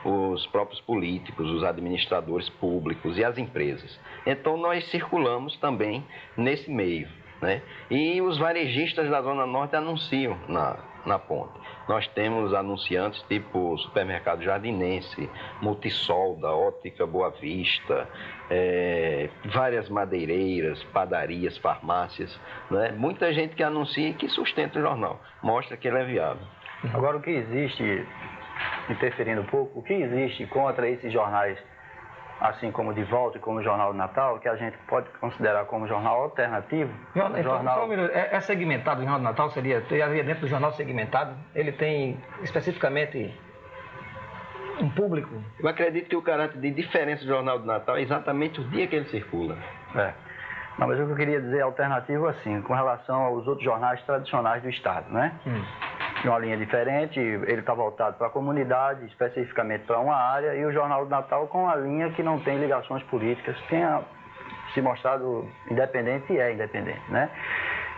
os próprios políticos, os administradores públicos e as empresas. Então, nós circulamos também nesse meio, né? E os varejistas da Zona Norte anunciam na Ponte. Nós temos anunciantes tipo Supermercado Jardinense, Multisol, da Ótica Boa Vista, várias madeireiras, padarias, farmácias, né? Muita gente que anuncia e que sustenta o jornal, mostra que ele é viável. Agora, o que existe, interferindo um pouco, o que existe contra esses jornais, assim como o De Volta e como o Jornal do Natal, que a gente pode considerar como jornal alternativo. É segmentado, o Jornal do Natal seria dentro do jornal segmentado? Ele tem especificamente um público? Eu acredito que o caráter de diferença do Jornal do Natal é exatamente o dia que ele circula. Não, mas o que eu queria dizer é alternativo assim, com relação aos outros jornais tradicionais do Estado, né? De uma linha diferente, ele está voltado para a comunidade, especificamente para uma área, e o Jornal do Natal com uma linha que não tem ligações políticas, tenha se mostrado independente e é independente, né?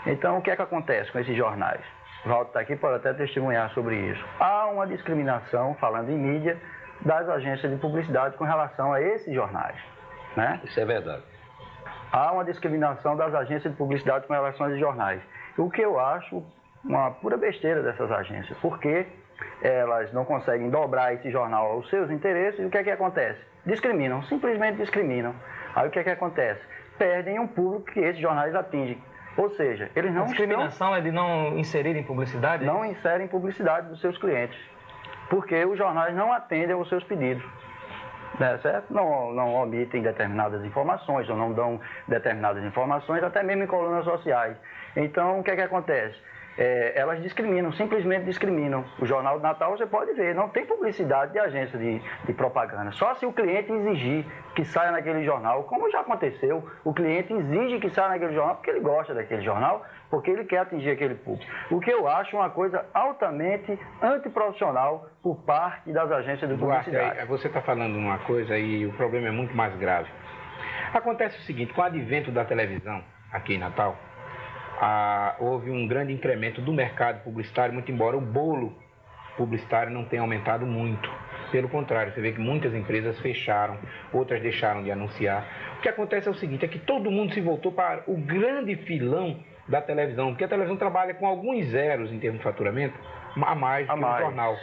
Então, o que é que acontece com esses jornais? O Walter está aqui, pode até testemunhar sobre isso. Há uma discriminação, falando em mídia, das agências de publicidade com relação a esses jornais, né? Isso é verdade. Há uma discriminação das agências de publicidade com relação a esses jornais. O que eu acho uma pura besteira dessas agências, porque elas não conseguem dobrar esse jornal aos seus interesses, e o que é que acontece? Discriminam, simplesmente discriminam. Aí o que é que acontece? Perdem um público que esses jornais atingem. Ou seja, eles não A discriminação é de não inserirem publicidade? Não inserem publicidade dos seus clientes. porque os jornais não atendem aos seus pedidos. Né, certo? Não omitem determinadas informações, ou não dão determinadas informações, até mesmo em colunas sociais. Então, o que é que acontece? Elas discriminam, simplesmente discriminam. O Jornal do Natal, você pode ver, não tem publicidade de agência de propaganda. Só se o cliente exigir que saia naquele jornal, como já aconteceu, o cliente exige que saia naquele jornal porque ele gosta daquele jornal, porque ele quer atingir aquele público. O que eu acho uma coisa altamente antiprofissional por parte das agências de publicidade. Duarte, você está falando uma coisa e o problema é muito mais grave. Acontece o seguinte, com o advento da televisão aqui em Natal, houve um grande incremento do mercado publicitário, muito embora o bolo publicitário não tenha aumentado muito. Pelo contrário, você vê que muitas empresas fecharam, outras deixaram de anunciar. O que acontece é o seguinte, é que todo mundo se voltou para o grande filão da televisão, porque a televisão trabalha com alguns zeros em termos de faturamento, a mais do que o jornal.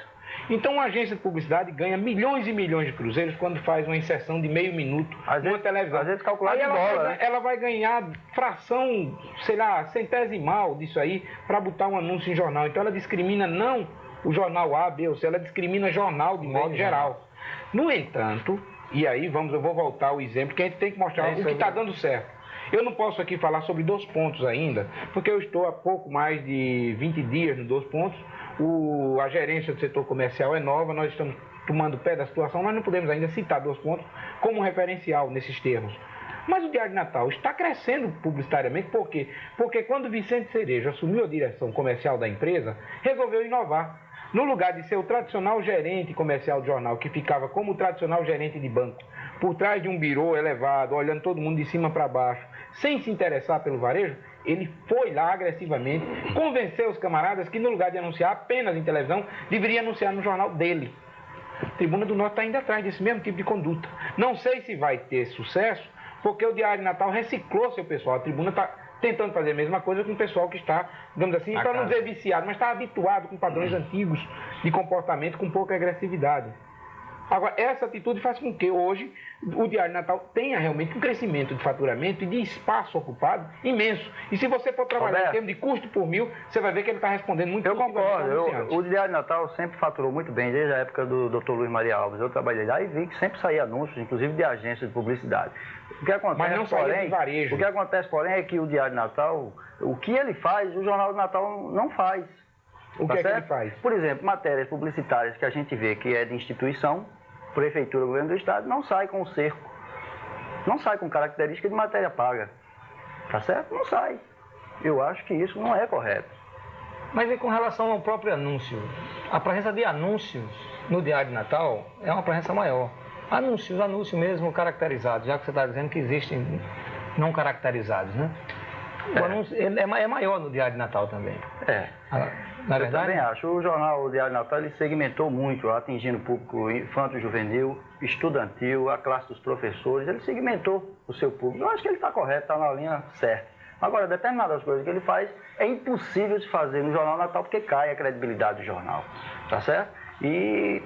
Então, uma agência de publicidade ganha milhões e milhões de cruzeiros quando faz uma inserção de meio minuto numa televisão. Às vezes calculado aí em dólar, né? Ela vai ganhar fração, sei lá, centesimal disso aí para botar um anúncio em jornal. Então, ela discrimina não o jornal A, B ou C, ela discrimina jornal de modo geral. No entanto, e aí eu vou voltar ao exemplo que a gente tem que mostrar o que está dando certo. Eu não posso aqui falar sobre 2 pontos ainda, porque eu estou há pouco mais de 20 dias no 2 pontos. A gerência do setor comercial é nova, nós estamos tomando pé da situação, nós não podemos ainda citar 2 pontos como referencial nesses termos. Mas o Diário de Natal está crescendo publicitariamente, por quê? Porque quando Vicente Cerejo assumiu a direção comercial da empresa, resolveu inovar. No lugar de ser o tradicional gerente comercial de jornal, que ficava como o tradicional gerente de banco, por trás de um birô elevado, olhando todo mundo de cima para baixo, sem se interessar pelo varejo, ele foi lá agressivamente, convenceu os camaradas que no lugar de anunciar apenas em televisão, deveria anunciar no jornal dele. A Tribuna do Norte está indo atrás desse mesmo tipo de conduta. Não sei se vai ter sucesso, porque o Diário de Natal reciclou seu pessoal. A Tribuna está tentando fazer a mesma coisa com o pessoal que está, digamos assim, para não dizer viciado, mas está habituado com padrões antigos de comportamento com pouca agressividade. Agora, essa atitude faz com que hoje o Diário de Natal tenha realmente um crescimento de faturamento e de espaço ocupado imenso. E se você for trabalhar em termos de custo por mil, você vai ver que ele está respondendo muito bem. Eu concordo. O Diário de Natal sempre faturou muito bem, desde a época do Dr. Luiz Maria Alves. Eu trabalhei lá e vi que sempre saía anúncios, inclusive de agências de publicidade. O que acontece, mas não saía de varejo. O que acontece, porém, é que o Diário de Natal, o que ele faz, o Jornal do Natal não faz. O que é que ele faz? Por exemplo, matérias publicitárias que a gente vê que é de instituição, Prefeitura, Governo do Estado, não sai com o cerco. Não sai com característica de matéria paga. Tá certo? Não sai. Eu acho que isso não é correto. Mas e com relação ao próprio anúncio? A presença de anúncios no Diário de Natal é uma presença maior. Anúncios mesmo caracterizados, já que você está dizendo que existem não caracterizados, né? O anúncio é maior no Diário de Natal também. Na verdade? Eu também acho. O jornal Diário de Natal ele segmentou muito, atingindo o público infanto-juvenil, estudantil, a classe dos professores. Ele segmentou o seu público. Eu acho que ele está correto, está na linha certa. Agora, determinadas coisas que ele faz é impossível de fazer no Jornal Natal porque cai a credibilidade do jornal. Tá certo? E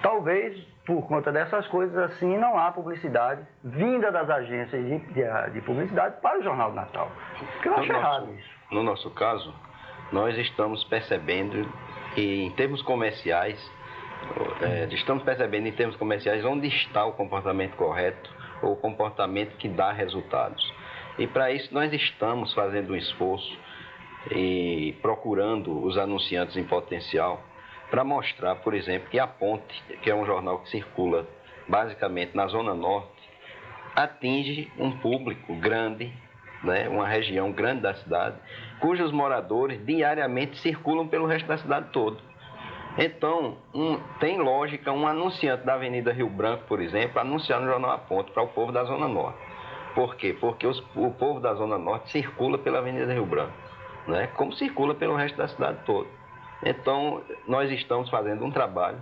talvez, por conta dessas coisas assim, não há publicidade vinda das agências de publicidade para o Jornal do Natal. Porque eu acho errado isso. No nosso caso, nós estamos percebendo que em termos comerciais, onde está o comportamento correto ou o comportamento que dá resultados. E para isso nós estamos fazendo um esforço e procurando os anunciantes em potencial para mostrar, por exemplo, que a Ponte, que é um jornal que circula basicamente na Zona Norte, atinge um público grande, né, uma região grande da cidade, cujos moradores diariamente circulam pelo resto da cidade toda. Então, tem lógica um anunciante da Avenida Rio Branco, por exemplo, anunciar no jornal A Ponte para o povo da Zona Norte. Por quê? Porque o povo da Zona Norte circula pela Avenida Rio Branco, né, como circula pelo resto da cidade toda. Então, nós estamos fazendo um trabalho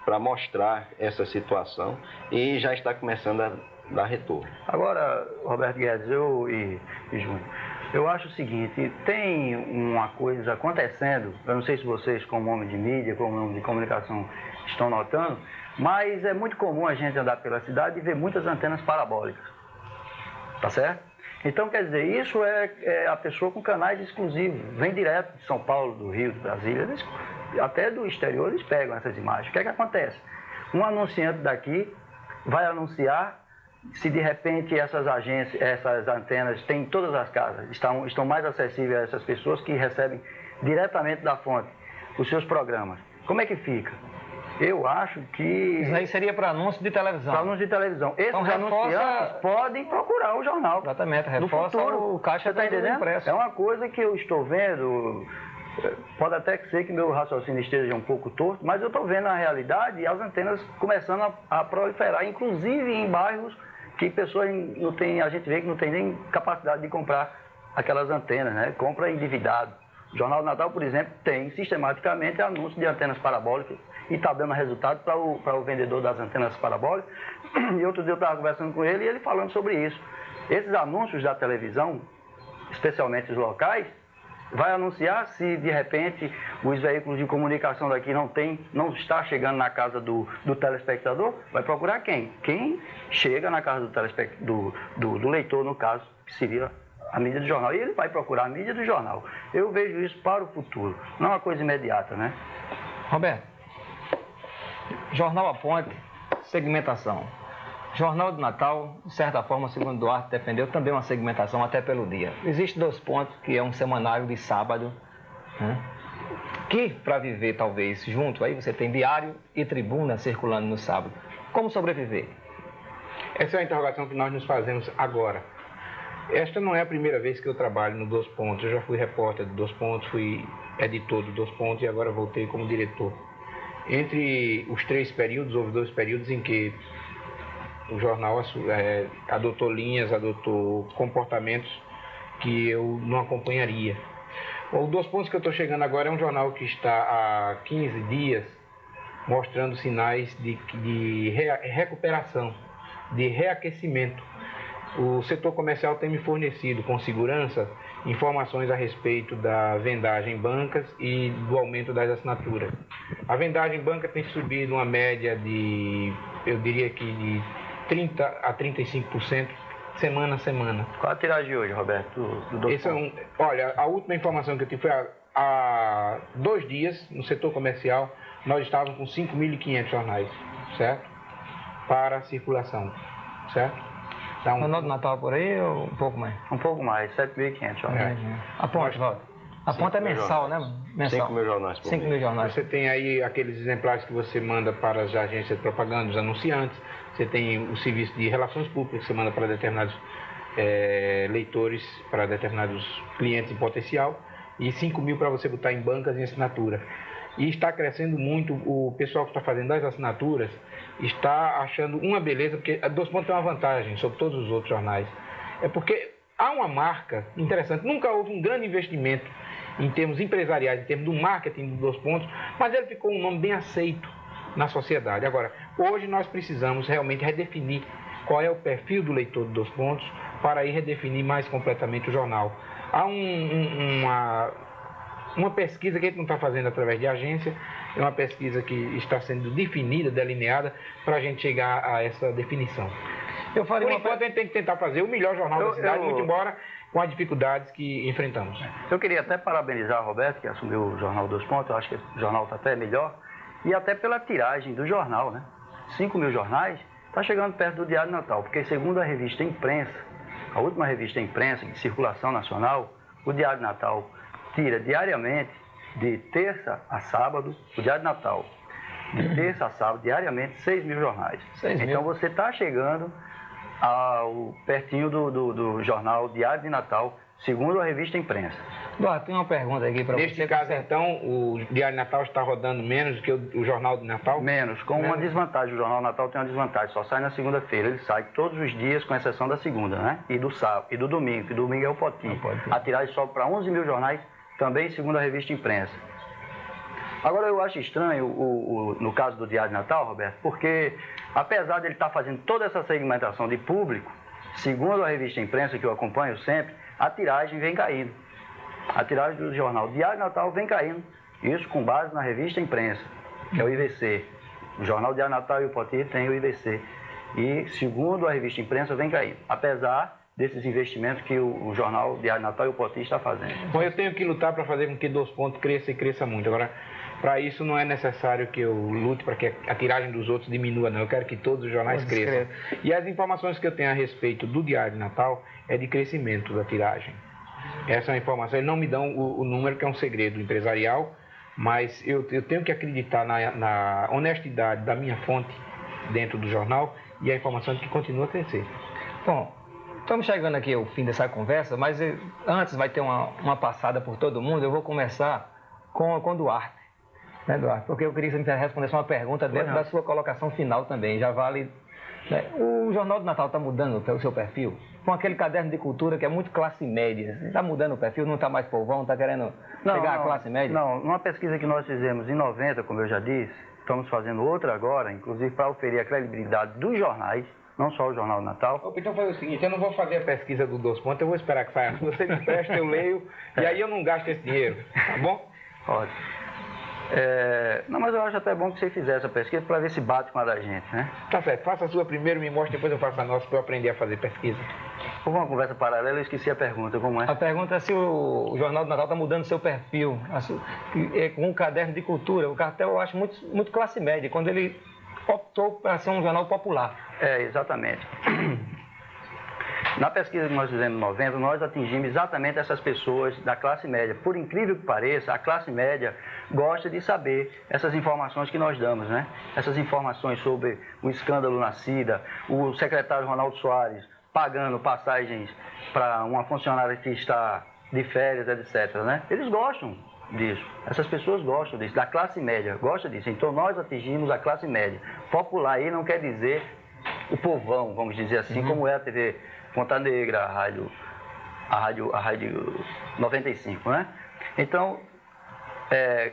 para mostrar essa situação e já está começando a dar retorno. Agora, Roberto Guedes, e Júnior, eu acho o seguinte, tem uma coisa acontecendo, eu não sei se vocês, como homem de mídia, como homem de comunicação, estão notando, mas é muito comum a gente andar pela cidade e ver muitas antenas parabólicas, tá certo? Então, quer dizer, isso é a pessoa com canais exclusivos, vem direto de São Paulo, do Rio, de Brasília, até do exterior, eles pegam essas imagens. O que é que acontece? Um anunciante daqui vai anunciar se de repente essas agências, essas antenas têm em todas as casas, estão mais acessíveis a essas pessoas que recebem diretamente da fonte os seus programas. Como é que fica? Eu acho que... Isso aí seria para anúncio de televisão. Para anúncio de televisão. Esses então, anunciantes podem procurar o jornal. Exatamente, reforça o caixa tá entendendo? Impresso. É uma coisa que eu estou vendo, pode até ser que meu raciocínio esteja um pouco torto, mas eu estou vendo a realidade e as antenas começando a proliferar, inclusive em bairros que pessoas não têm, a gente vê que não tem nem capacidade de comprar aquelas antenas, né? Compra endividado. O Jornal do Natal, por exemplo, tem sistematicamente anúncio de antenas parabólicas e está dando resultado para o vendedor das antenas parabólicas. E outro dia eu estava conversando com ele e ele falando sobre isso. Esses anúncios da televisão, especialmente os locais, vai anunciar se de repente os veículos de comunicação daqui não está chegando na casa do telespectador, vai procurar quem? Quem chega na casa do leitor, no caso, que seria a mídia do jornal. E ele vai procurar a mídia do jornal. Eu vejo isso para o futuro, não é uma coisa imediata, né? Roberto, Jornal A Ponte, segmentação. Jornal do Natal, de certa forma, segundo Duarte defendeu, também uma segmentação até pelo dia. Existe 2 pontos, que é um semanário de sábado, né? Que, para viver talvez junto, aí você tem diário e tribuna circulando no sábado. Como sobreviver? Essa é a interrogação que nós nos fazemos agora. Esta não é a primeira vez que eu trabalho no 2 pontos. Eu já fui repórter do 2 pontos, fui editor do 2 pontos e agora voltei como diretor. Entre os 3 períodos, houve 2 períodos em que o jornal adotou linhas, adotou comportamentos que eu não acompanharia. O 2 pontos que eu estou chegando agora é um jornal que está há 15 dias mostrando sinais de recuperação, de reaquecimento. O setor comercial tem me fornecido com segurança informações a respeito da vendagem em bancas e do aumento das assinaturas. A vendagem em banca tem subido uma média de, eu diria que de 30% a 35% semana a semana. Qual a tiragem de hoje, Roberto? Olha, a última informação que eu tive foi há 2 dias, no setor comercial, nós estávamos com 5.500 jornais, certo? Para circulação, certo? Então, o Jornal do Natal por aí ou um pouco mais? Um pouco mais, 7.500 jornais. A Ponte, Walter? A Ponte é mensal, né? Mensal. 5.000 jornais por 5.000 jornais. Você tem aí aqueles exemplares que você manda para as agências de propaganda, os anunciantes. Você tem o serviço de relações públicas que você manda para determinados leitores, para determinados clientes em potencial. E 5.000 para você botar em bancas em assinatura. E está crescendo muito, o pessoal que está fazendo as assinaturas está achando uma beleza, porque a 2 pontos tem uma vantagem sobre todos os outros jornais. É porque há uma marca interessante, nunca houve um grande investimento em termos empresariais, em termos do marketing do 2 pontos, mas ele ficou um nome bem aceito na sociedade. Agora, hoje nós precisamos realmente redefinir qual é o perfil do leitor do 2 pontos para aí redefinir mais completamente o jornal. Há uma pesquisa que a gente não está fazendo através de agência, é uma pesquisa que está sendo definida, delineada, para a gente chegar a essa definição. Por enquanto, a gente tem que tentar fazer o melhor jornal da cidade, muito embora com as dificuldades que enfrentamos. Eu queria até parabenizar o Roberto, que assumiu o Jornal 2 Pontos, eu acho que o jornal está até melhor, e até pela tiragem do jornal, né? 5.000 jornais, está chegando perto do Diário Natal, porque segundo a revista Imprensa, a última revista Imprensa de circulação nacional, o Diário Natal tira diariamente, de terça a sábado, o Diário Natal, de terça a sábado, diariamente, 6.000 jornais. 6.000. Então você está chegando pertinho do jornal Diário de Natal, segundo a revista Imprensa. Duarte, tem uma pergunta aqui para você. Neste caso, então, o Diário Natal está rodando menos do que o Jornal de Natal? Menos, com uma desvantagem. O Jornal Natal tem uma desvantagem, só sai na segunda-feira. Ele sai todos os dias, com exceção da segunda, né? E do sábado, e do domingo, que domingo é o potinho. A tiragem sobe para 11.000 jornais, também segundo a revista Imprensa. Agora, eu acho estranho, no caso do Diário de Natal, Roberto, porque, apesar de ele estar fazendo toda essa segmentação de público, segundo a revista Imprensa, que eu acompanho sempre, a tiragem vem caindo. A tiragem do jornal Diário de Natal vem caindo. Isso com base na revista Imprensa, que é o IVC. O jornal Diário de Natal e o Poti tem o IVC. E, segundo a revista Imprensa, vem caindo. Apesar desses investimentos que o jornal Diário de Natal e o Poti está fazendo. Bom, eu tenho que lutar para fazer com que 2 pontos cresça e cresça muito. Agora, Para isso não é necessário que eu lute para que a tiragem dos outros diminua, não. Eu quero que todos os jornais cresçam. E as informações que eu tenho a respeito do Diário de Natal é de crescimento da tiragem. Essa é uma informação. Eles não me dão o número, que é um segredo empresarial, mas eu tenho que acreditar na honestidade da minha fonte dentro do jornal e a informação de que continua a crescer. Bom, estamos chegando aqui ao fim dessa conversa, mas antes vai ter uma passada por todo mundo. Eu vou começar com o Duarte, né, Duarte? Porque eu queria que você me respondesse uma pergunta dentro da sua colocação final também. Já vale... Né? O Jornal do Natal está mudando o seu perfil? Com aquele caderno de cultura que é muito classe média. Está mudando o perfil? Não está mais povão? Está querendo chegar à classe média? Não, numa pesquisa que nós fizemos em 90, como eu já disse, estamos fazendo outra agora, inclusive para oferir a credibilidade dos jornais, não só o Jornal do Natal. Então faz o seguinte, eu não vou fazer a pesquisa do 2 pontos, eu vou esperar que saia. Você me presta, eu leio, e aí eu não gasto esse dinheiro, tá bom? Pode. Não, mas eu acho até bom que você fizesse essa pesquisa para ver se bate com a da gente, né? Tá certo, faça a sua primeiro, me mostre, depois eu faço a nossa para eu aprender a fazer pesquisa. Houve uma conversa paralela, eu esqueci a pergunta, como é? A pergunta é se o Jornal do Natal está mudando seu perfil, com um caderno de cultura. O cartel eu acho muito classe média, quando ele optou para ser um jornal popular. Exatamente. Na pesquisa que nós fizemos em 90, nós atingimos exatamente essas pessoas da classe média. Por incrível que pareça, a classe média gosta de saber essas informações que nós damos, né? Essas informações sobre o escândalo na Cida, o secretário Ronaldo Soares pagando passagens para uma funcionária que está de férias, etc., né? Eles gostam disso. Essas pessoas gostam disso, da classe média, gosta disso. Então nós atingimos a classe média. Popular aí não quer dizer o povão, vamos dizer assim, como é a TV Ponta Negra, a rádio 95, né? Então,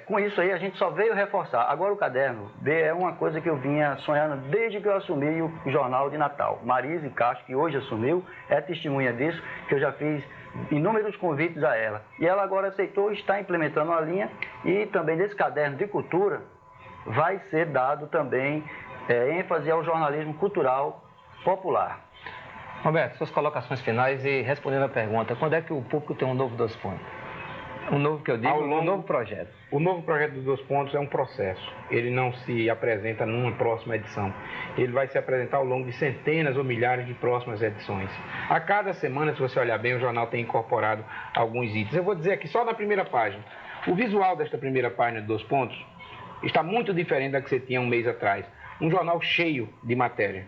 com isso aí a gente só veio reforçar. Agora o caderno B é uma coisa que eu vinha sonhando desde que eu assumi o Jornal de Natal. Marise Castro, que hoje assumiu, é testemunha disso, que eu já fiz inúmeros convites a ela. E ela agora aceitou e está implementando a linha, e também nesse caderno de cultura vai ser dado também ênfase ao jornalismo cultural popular. Roberto, suas colocações finais e respondendo a pergunta, quando é que o público tem um novo 2 pontos? Um novo que eu digo, um novo projeto. O novo projeto dos 2 pontos é um processo. Ele não se apresenta numa próxima edição. Ele vai se apresentar ao longo de centenas ou milhares de próximas edições. A cada semana, se você olhar bem, o jornal tem incorporado alguns itens. Eu vou dizer aqui só na primeira página. O visual desta primeira página de 2 pontos está muito diferente da que você tinha um mês atrás. Um jornal cheio de matéria.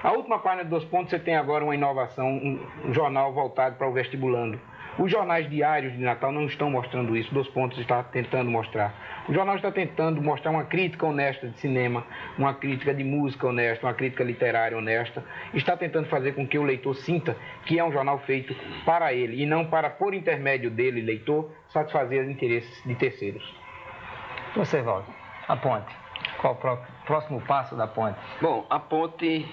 A última página de 2 pontos você tem agora uma inovação, um jornal voltado para o vestibulando. Os jornais diários de Natal não estão mostrando isso, 2 pontos está tentando mostrar. O jornal está tentando mostrar uma crítica honesta de cinema, uma crítica de música honesta, uma crítica literária honesta. Está tentando fazer com que o leitor sinta que é um jornal feito para ele e não para, por intermédio dele, leitor, satisfazer os interesses de terceiros. Você, Valdo, a ponte. Qual o próximo passo da ponte? Bom, a ponte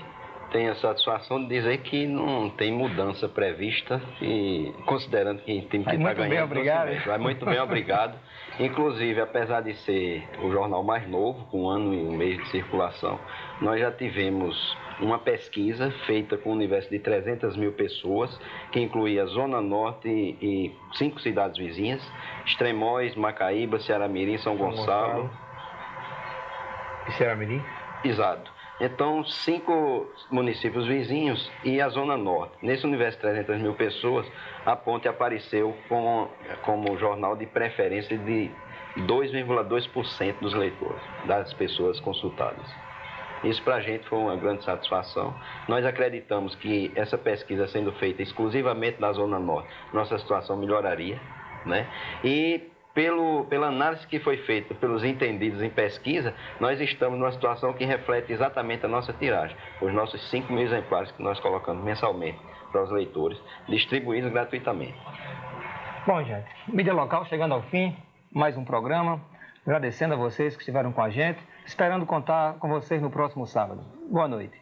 tem a satisfação de dizer que não tem mudança prevista, e considerando que tem que estar ganhando. Vai muito bem, obrigado. Inclusive, apesar de ser o jornal mais novo, com 1 ano e 1 mês de circulação, nós já tivemos uma pesquisa feita com um universo de 300 mil pessoas, que incluía Zona Norte e 5 cidades vizinhas, Extremóis, Macaíba, Ceará-Mirim, São Gonçalo. E Ceará-Mirim? Exato. Então, 5 municípios vizinhos e a Zona Norte. Nesse universo de 300 mil pessoas, a ponte apareceu como jornal de preferência de 2,2% dos leitores, das pessoas consultadas. Isso para a gente foi uma grande satisfação. Nós acreditamos que essa pesquisa sendo feita exclusivamente na Zona Norte, nossa situação melhoraria, né? E pela análise que foi feita pelos entendidos em pesquisa, nós estamos numa situação que reflete exatamente a nossa tiragem. Os nossos 5 mil exemplares que nós colocamos mensalmente para os leitores, distribuídos gratuitamente. Bom, gente, mídia local chegando ao fim, mais um programa. Agradecendo a vocês que estiveram com a gente, esperando contar com vocês no próximo sábado. Boa noite.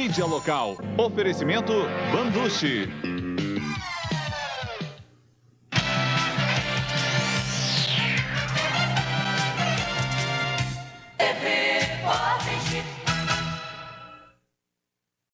Mídia Local. Oferecimento Banduche.